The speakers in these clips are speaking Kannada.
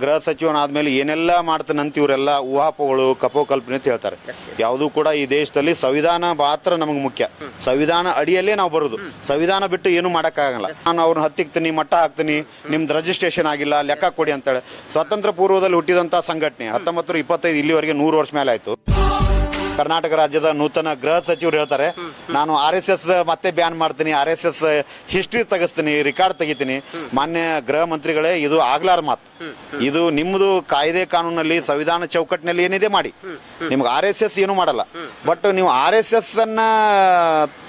ಗೃಹ ಸಚಿವನಾದ್ಮೇಲೆ ಏನೆಲ್ಲ ಮಾಡ್ತಾನಂತ ಇವರೆಲ್ಲ ಊಹಾಪೋಗಳು ಕಪೋಕಲ್ಪನೆ ಅಂತ ಹೇಳ್ತಾರೆ. ಯಾವುದೂ ಕೂಡ ಈ ದೇಶದಲ್ಲಿ ಸಂವಿಧಾನ ಮಾತ್ರ ನಮಗೆ ಮುಖ್ಯ. ಸಂವಿಧಾನ ಅಡಿಯಲ್ಲೇ ನಾವು ಬರೋದು. ಸಂವಿಧಾನ ಬಿಟ್ಟು ಏನು ಮಾಡೋಕ್ಕಾಗಲ್ಲ. ನಾನು ಅವ್ರನ್ನ ಹತ್ತಿಕ್ತೀನಿ, ಮಟ್ಟ ಹಾಕ್ತೀನಿ, ನಿಮ್ದು ರಿಜಿಸ್ಟ್ರೇಷನ್ ಆಗಿಲ್ಲ, ಲೆಕ್ಕ ಕೊಡಿ ಅಂತೇಳಿ. ಸ್ವಾತಂತ್ರ್ಯ ಪೂರ್ವದಲ್ಲಿ ಹುಟ್ಟಿದಂಥ ಸಂಘಟನೆ 1925 ಇಲ್ಲಿವರೆಗೆ 100 ವರ್ಷ ಮೇಲೆ ಆಯಿತು. ಕರ್ನಾಟಕ ರಾಜ್ಯದ ನೂತನ ಗೃಹ ಸಚಿವರು ಹೇಳ್ತಾರೆ, ನಾನು RSS ಮತ್ತೆ ಬ್ಯಾನ್ ಮಾಡ್ತೀನಿ, RSS ಹಿಸ್ಟ್ರಿ ತೆಗಿಸ್ತೀನಿ, ರೆಕಾರ್ಡ್ ತೆಗಿತೀನಿ. ಮಾನ್ಯ ಗೃಹ ಮಂತ್ರಿಗಳೇ, ಇದು ಆಗ್ಲಾರ ಮಾತು. ಇದು ನಿಮ್ಮದು ಕಾಯ್ದೆ ಕಾನೂನಲ್ಲಿ ಸಂವಿಧಾನ ಚೌಕಟ್ಟಿನಲ್ಲಿ ಏನಿದೆ ಮಾಡಿ. ನಿಮ್ಗೆ RSS ಏನೂ ಮಾಡಲ್ಲ. ಬಟ್ ನೀವು RSS ಅನ್ನ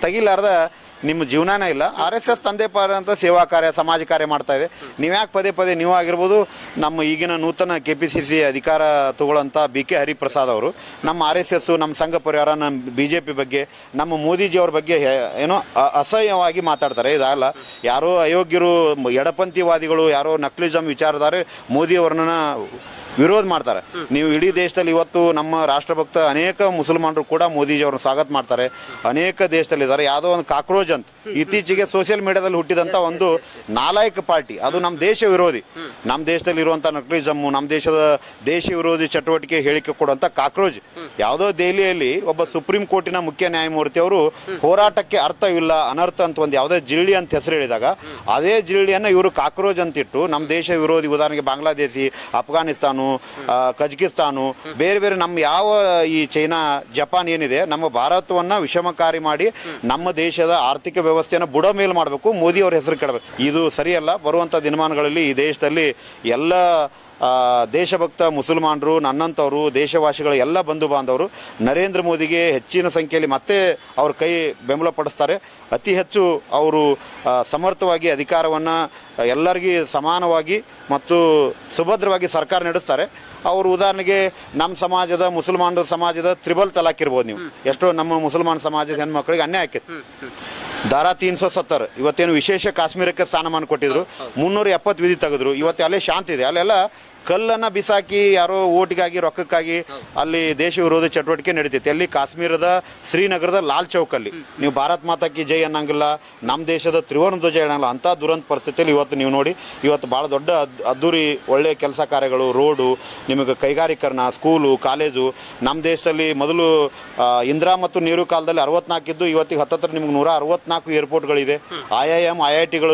ತೆಗಿಲಾರ್ದ ನಿಮ್ಮ ಜೀವನನೇ ಇಲ್ಲ. RSS ತಂದೆ ಪಾರ ಅಂತ ಸೇವಾ ಕಾರ್ಯ, ಸಮಾಜ ಕಾರ್ಯ ಮಾಡ್ತಾ ಇದೆ. ನೀವು ಯಾಕೆ ಪದೇ ಪದೇ ನೀವು ಆಗಿರ್ಬೋದು, ನಮ್ಮ ಈಗಿನ ನೂತನ KPCC ಅಧಿಕಾರ ತಗೊಳ್ಳೋಂಥ BK ಹರಿಪ್ರಸಾದ್ ಅವರು ನಮ್ಮ RSS, ನಮ್ಮ ಸಂಘ ಪರಿವಾರ, ನಮ್ಮ BJP ಬಗ್ಗೆ, ನಮ್ಮ ಮೋದಿಜಿಯವ್ರ ಬಗ್ಗೆ ಏನೋ ಅಸಹ್ಯವಾಗಿ ಮಾತಾಡ್ತಾರೆ. ಇದಲ್ಲ, ಯಾರೋ ಅಯೋಗ್ಯರು, ಎಡಪಂಥೀವಾದಿಗಳು, ಯಾರೋ ನಕ್ಲಿಸಮ್ ವಿಚಾರಧಾರೆ ಮೋದಿಯವ್ರನ್ನ ವಿರೋಧ ಮಾಡ್ತಾರೆ. ನೀವು ಇಡೀ ದೇಶದಲ್ಲಿ ಇವತ್ತು ನಮ್ಮ ರಾಷ್ಟ್ರಭಕ್ತ ಅನೇಕ ಮುಸಲ್ಮಾನರು ಕೂಡ ಮೋದಿಜಿಯವ್ರನ್ನ ಸ್ವಾಗತ ಮಾಡ್ತಾರೆ. ಅನೇಕ ದೇಶದಲ್ಲಿದ್ದಾರೆ. ಯಾವುದೋ ಒಂದು ಕಾಕ್ರೋಚ್ ಅಂತ ಇತ್ತೀಚೆಗೆ ಸೋಷಿಯಲ್ ಮೀಡಿಯಾದಲ್ಲಿ ಹುಟ್ಟಿದಂಥ ಒಂದು ನಾಲಾಯಕ ಪಾರ್ಟಿ, ಅದು ನಮ್ಮ ದೇಶ ವಿರೋಧಿ. ನಮ್ಮ ದೇಶದಲ್ಲಿ ಇರುವಂಥ ನಕ್ಲಿಸಮ್ಮು, ನಮ್ಮ ದೇಶದ ದೇಶ ವಿರೋಧಿ ಚಟುವಟಿಕೆ ಹೇಳಿಕೆ ಕೊಡುವಂಥ ಕಾಕ್ರೋಚ್. ಯಾವುದೋ ದೆಹಲಿಯಲ್ಲಿ ಒಬ್ಬ ಸುಪ್ರೀಂ ಕೋರ್ಟಿನ ಮುಖ್ಯ ನ್ಯಾಯಮೂರ್ತಿ ಅವರು ಹೋರಾಟಕ್ಕೆ ಅರ್ಥವಿಲ್ಲ, ಅನರ್ಥ ಅಂತ ಒಂದು ಯಾವುದೇ ಜಿರಳಿ ಅಂತ ಹೆಸರು ಹೇಳಿದಾಗ, ಅದೇ ಜಿರಳಿಯನ್ನು ಇವರು ಕಾಕ್ರೋಚ್ ಅಂತಿಟ್ಟು ನಮ್ಮ ದೇಶ ವಿರೋಧಿ, ಉದಾಹರಣೆಗೆ ಬಾಂಗ್ಲಾದೇಶಿ, ಅಫ್ಘಾನಿಸ್ತಾನ, ಕಜಕಿಸ್ತಾನು, ಬೇರೆ ಬೇರೆ ನಮ್ಮ ಯಾವ ಈ ಚೈನಾ, ಜಪಾನ್ ಏನಿದೆ, ನಮ್ಮ ಭಾರತವನ್ನು ವಿಷಮಕಾರಿ ಮಾಡಿ ನಮ್ಮ ದೇಶದ ಆರ್ಥಿಕ ವ್ಯವಸ್ಥೆಯನ್ನು ಬುಡ ಮೇಲೆ ಮಾಡಬೇಕು, ಮೋದಿ ಅವರ ಹೆಸರು ಕೆಡಬೇಕು. ಇದು ಸರಿಯಲ್ಲ. ಬರುವಂಥ ದಿನಮಾನಗಳಲ್ಲಿ ಈ ದೇಶದಲ್ಲಿ ಎಲ್ಲ ದೇಶಭಕ್ತ ಮುಸಲ್ಮಾನರು, ನನ್ನಂಥವರು, ದೇಶವಾಸಿಗಳ ಎಲ್ಲ ಬಂಧು ಬಾಂಧವರು ನರೇಂದ್ರ ಮೋದಿಗೆ ಹೆಚ್ಚಿನ ಸಂಖ್ಯೆಯಲ್ಲಿ ಮತ್ತೆ ಅವ್ರ ಕೈ ಬೆಂಬಲ ಪಡಿಸ್ತಾರೆ. ಅತಿ ಹೆಚ್ಚು ಅವರು ಸಮರ್ಥವಾಗಿ ಅಧಿಕಾರವನ್ನು ಎಲ್ಲರಿಗೂ ಸಮಾನವಾಗಿ ಮತ್ತು ಸುಭದ್ರವಾಗಿ ಸರ್ಕಾರ ನಡೆಸ್ತಾರೆ. ಅವರು ಉದಾಹರಣೆಗೆ ನಮ್ಮ ಸಮಾಜದ, ಮುಸಲ್ಮಾನರ ಸಮಾಜದ ತ್ರಿಬಲ್ ತಲಾಕ್ ಇರ್ಬೋದು. ನೀವು ಎಷ್ಟೋ ನಮ್ಮ ಮುಸಲ್ಮಾನ ಸಮಾಜದ ಹೆಣ್ಮಕ್ಳಿಗೆ ಅನ್ಯಾಯ ಆಕೈತೆ. ಧಾರಾ 370 ಇವತ್ತೇನು ವಿಶೇಷ ಕಾಶ್ಮೀರಕ್ಕೆ ಸ್ಥಾನಮಾನ ಕೊಟ್ಟಿದ್ರು, 370 ವಿಧಿ ತೆಗೆದ್ರು. ಇವತ್ತು ಅಲ್ಲೇ ಶಾಂತಿ ಇದೆ. ಅಲ್ಲೆಲ್ಲ ಕಲ್ಲನ್ನು ಬಿಸಾಕಿ ಯಾರೋ ಓಟಿಗಾಗಿ, ರೊಕ್ಕಕ್ಕಾಗಿ ಅಲ್ಲಿ ದೇಶ ವಿರೋಧಿ ಚಟುವಟಿಕೆ ನಡೀತೈತೆ. ಅಲ್ಲಿ ಕಾಶ್ಮೀರದ ಶ್ರೀನಗರದ ಲಾಲ್ ಚೌಕಲ್ಲಿ ನೀವು ಭಾರತ್ ಮಾತಾ ಕಿ ಜೈ ಅನ್ನಂಗಿಲ್ಲ, ನಮ್ಮ ದೇಶದ ತ್ರಿವರ್ಣ ಧ್ವಜ ಹೇಳಂಗಿಲ್ಲ. ಅಂಥ ದುರಂತ ಪರಿಸ್ಥಿತಿಯಲ್ಲಿ ಇವತ್ತು ನೀವು ನೋಡಿ, ಇವತ್ತು ಭಾಳ ದೊಡ್ಡ ಅದ್ದೂರಿ ಒಳ್ಳೆಯ ಕೆಲಸ ಕಾರ್ಯಗಳು, ರೋಡು, ನಿಮಗೆ ಕೈಗಾರೀಕರಣ, ಸ್ಕೂಲು, ಕಾಲೇಜು. ನಮ್ಮ ದೇಶದಲ್ಲಿ ಮೊದಲು ಇಂದಿರಾ ಮತ್ತು ನೆಹರು ಕಾಲದಲ್ಲಿ 64 ಇದ್ದು, ಇವತ್ತಿಗೆ ಹತ್ತತ್ರ ನಿಮ್ಗೆ 164 ಏರ್ಪೋರ್ಟ್ಗಳಿದೆ. IIM, IITಗಳು